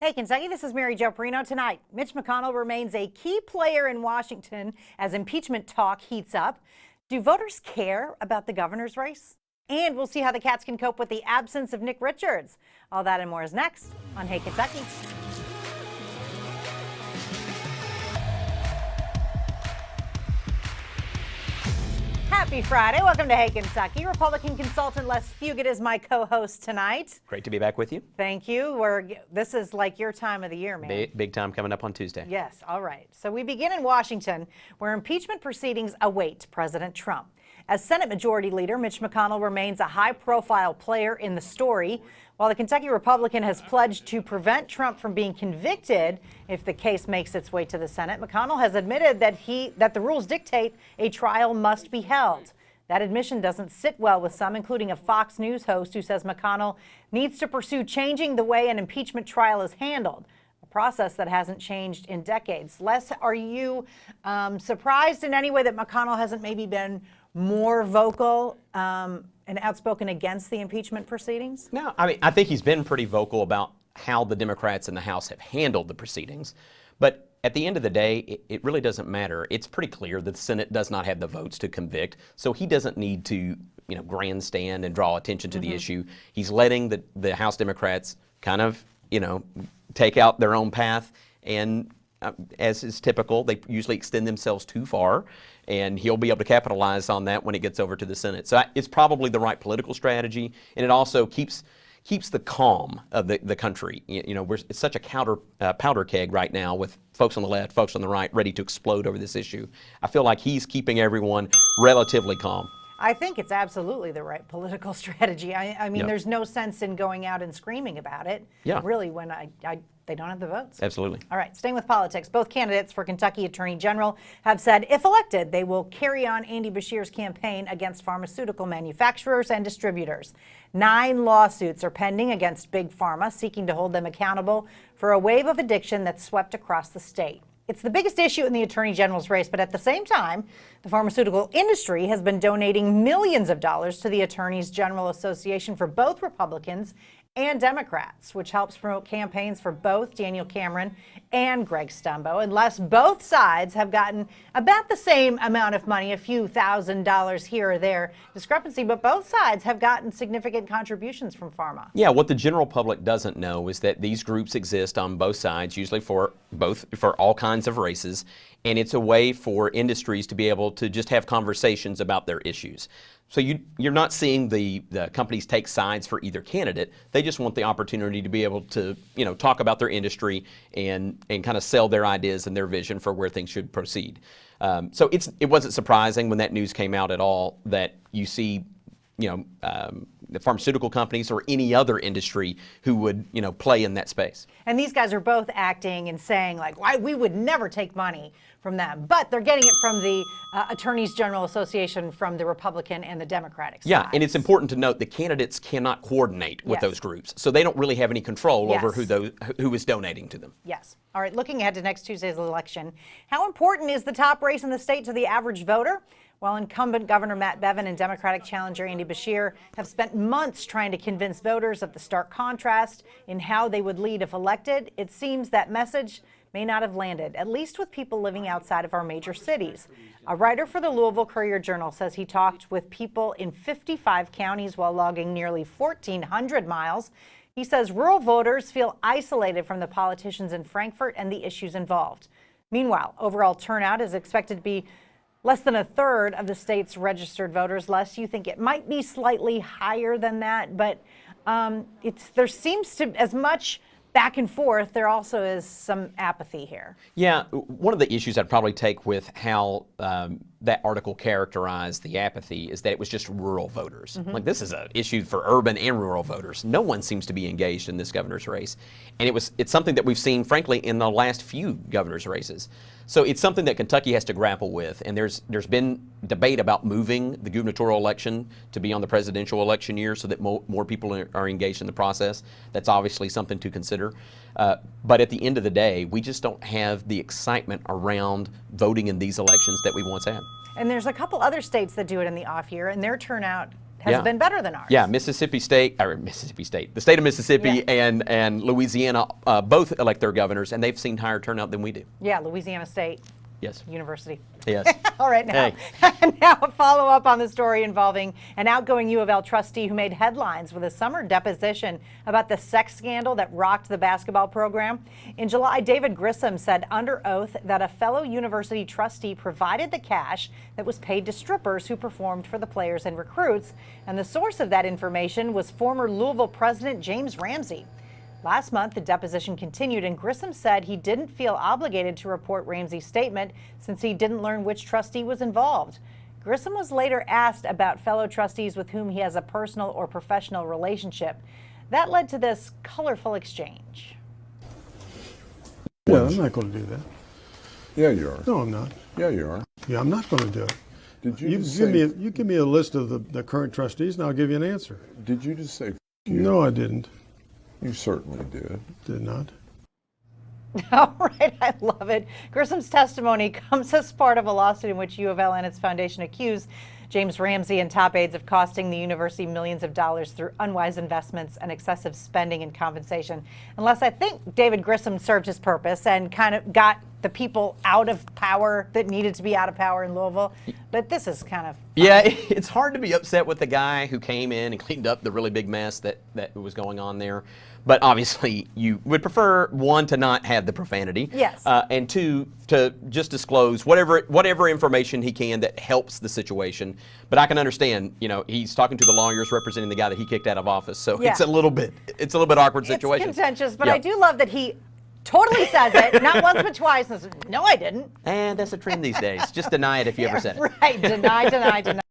Hey, Kentucky, this is Mary Jo Perino. Tonight, Mitch McConnell remains a key player in Washington as impeachment talk heats up. Do voters care about the governor's race? And we'll see how the Cats can cope with the absence of Nick Richards. All that and more is next on Hey, Kentucky. Happy Friday. Welcome to Hey, Kentucky. Republican consultant Les Fugit is my co-host tonight. Great to be back with you. Thank you. This is like your time of the year, man. Big time coming up on Tuesday. Yes. All right. So we begin in Washington, where impeachment proceedings await President Trump. As Senate Majority Leader, Mitch McConnell remains a high-profile player in the story, while the Kentucky Republican has pledged to prevent Trump from being convicted if the case makes its way to the Senate. McConnell has admitted that the rules dictate a trial must be held. That admission doesn't sit well with some, including a Fox News host who says McConnell needs to pursue changing the way an impeachment trial is handled, a process that hasn't changed in decades. Les, are you surprised in any way that McConnell hasn't maybe been more vocal and outspoken against the impeachment proceedings? No, I mean, I think he's been pretty vocal about how the Democrats in the House have handled the proceedings. But at the end of the day, it really doesn't matter. It's pretty clear that the Senate does not have the votes to convict, so he doesn't need to, grandstand and draw attention to the issue. He's letting the House Democrats kind of, take out their own path, and as is typical, they usually extend themselves too far, and he'll be able to capitalize on that when it gets over to the Senate. So it's probably the right political strategy, and it also keeps the calm of the country. It's such a powder keg right now with folks on the left, folks on the right, ready to explode over this issue. I feel like he's keeping everyone relatively calm. I think it's absolutely the right political strategy. I mean, Yep. There's no sense in going out and screaming about it, really, when they don't have the votes. Absolutely. All right, staying with politics, both candidates for Kentucky Attorney General have said if elected, they will carry on Andy Beshear's campaign against pharmaceutical manufacturers and distributors. 9 lawsuits are pending against Big Pharma, seeking to hold them accountable for a wave of addiction that's swept across the state. It's the biggest issue in the Attorney General's race, but at the same time, the pharmaceutical industry has been donating millions of dollars to the Attorneys General Association for both Republicans and Democrats, which helps promote campaigns for both Daniel Cameron and Greg Stumbo. Unless both sides have gotten about the same amount of money, a few $1,000s here or there, discrepancy, but both sides have gotten significant contributions from pharma. Yeah, what the general public doesn't know is that these groups exist on both sides, usually for all kinds of races, and it's a way for industries to be able to just have conversations about their issues. So you're not seeing the companies take sides for either candidate. They just want the opportunity to be able to, talk about their industry and kind of sell their ideas and their vision for where things should proceed. So it wasn't surprising when that news came out at all that you see, the pharmaceutical companies or any other industry who would, play in that space. And these guys are both acting and saying, like, why we would never take money from them. But they're getting it from the Attorneys General Association, from the Republican and the Democratic side. Yeah, and it's important to note the candidates cannot coordinate with those groups. So they don't really have any control over who is donating to them. Yes. All right, looking ahead to next Tuesday's election, how important is the top race in the state to the average voter? While incumbent Governor Matt Bevin and Democratic challenger Andy Beshear have spent months trying to convince voters of the stark contrast in how they would lead if elected, it seems that message may not have landed, at least with people living outside of our major cities. A writer for the Louisville Courier-Journal says he talked with people in 55 counties while logging nearly 1,400 miles. He says rural voters feel isolated from the politicians in Frankfort and the issues involved. Meanwhile, overall turnout is expected to be less than a third of the state's registered voters. Les, you think it might be slightly higher than that, but there seems to, as much back and forth, there also is some apathy here. Yeah, one of the issues I'd probably take with how that article characterized the apathy is that it was just rural voters. Like, this is an issue for urban and rural voters. No one seems to be engaged in this governor's race. And it's something that we've seen, frankly, in the last few governor's races. So it's something that Kentucky has to grapple with. And there's been debate about moving the gubernatorial election to be on the presidential election year so that more people are engaged in the process. That's obviously something to consider. But at the end of the day, we just don't have the excitement around voting in these elections that we once had. And there's a couple other states that do it in the off year, and their turnout has been better than ours. Yeah, Mississippi State, the state of Mississippi and Louisiana both elect their governors, and they've seen higher turnout than we do. Yeah, Louisiana State. Yes. University. Yes. All right, now, now a follow-up on the story involving an outgoing U of L trustee who made headlines with a summer deposition about the sex scandal that rocked the basketball program. In July, David Grissom said under oath that a fellow university trustee provided the cash that was paid to strippers who performed for the players and recruits, and the source of that information was former Louisville president James Ramsey. Last month, the deposition continued, and Grissom said he didn't feel obligated to report Ramsey's statement since he didn't learn which trustee was involved. Grissom was later asked about fellow trustees with whom he has a personal or professional relationship. That led to this colorful exchange. Yeah, I'm not going to do that. Yeah, you are. No, I'm not. Yeah, you are. Yeah, I'm not going to do it. Did you, You just give say, me you give me a list of the current trustees, and I'll give you an answer. Did you just say F you? No, I didn't. You certainly did. Did not. All right, I love it. Grissom's testimony comes as part of a lawsuit in which U of L and its foundation accuse James Ramsey and top aides of costing the university millions of dollars through unwise investments and excessive spending and compensation. Unless I think David Grissom served his purpose and kind of got the people out of power that needed to be out of power in Louisville. But this is kind of Yeah, it's hard to be upset with the guy who came in and cleaned up the really big mess that was going on there. But obviously, you would prefer, one, to not have the profanity. Yes. And two, to just disclose whatever information he can that helps the situation. But I can understand, he's talking to the lawyers representing the guy that he kicked out of office. So it's a little bit awkward situation. It's contentious, but I do love that he totally says it, not once but twice. And says, no, I didn't. And that's a trend these days. Just deny it if you ever said it. Right, deny, deny, deny.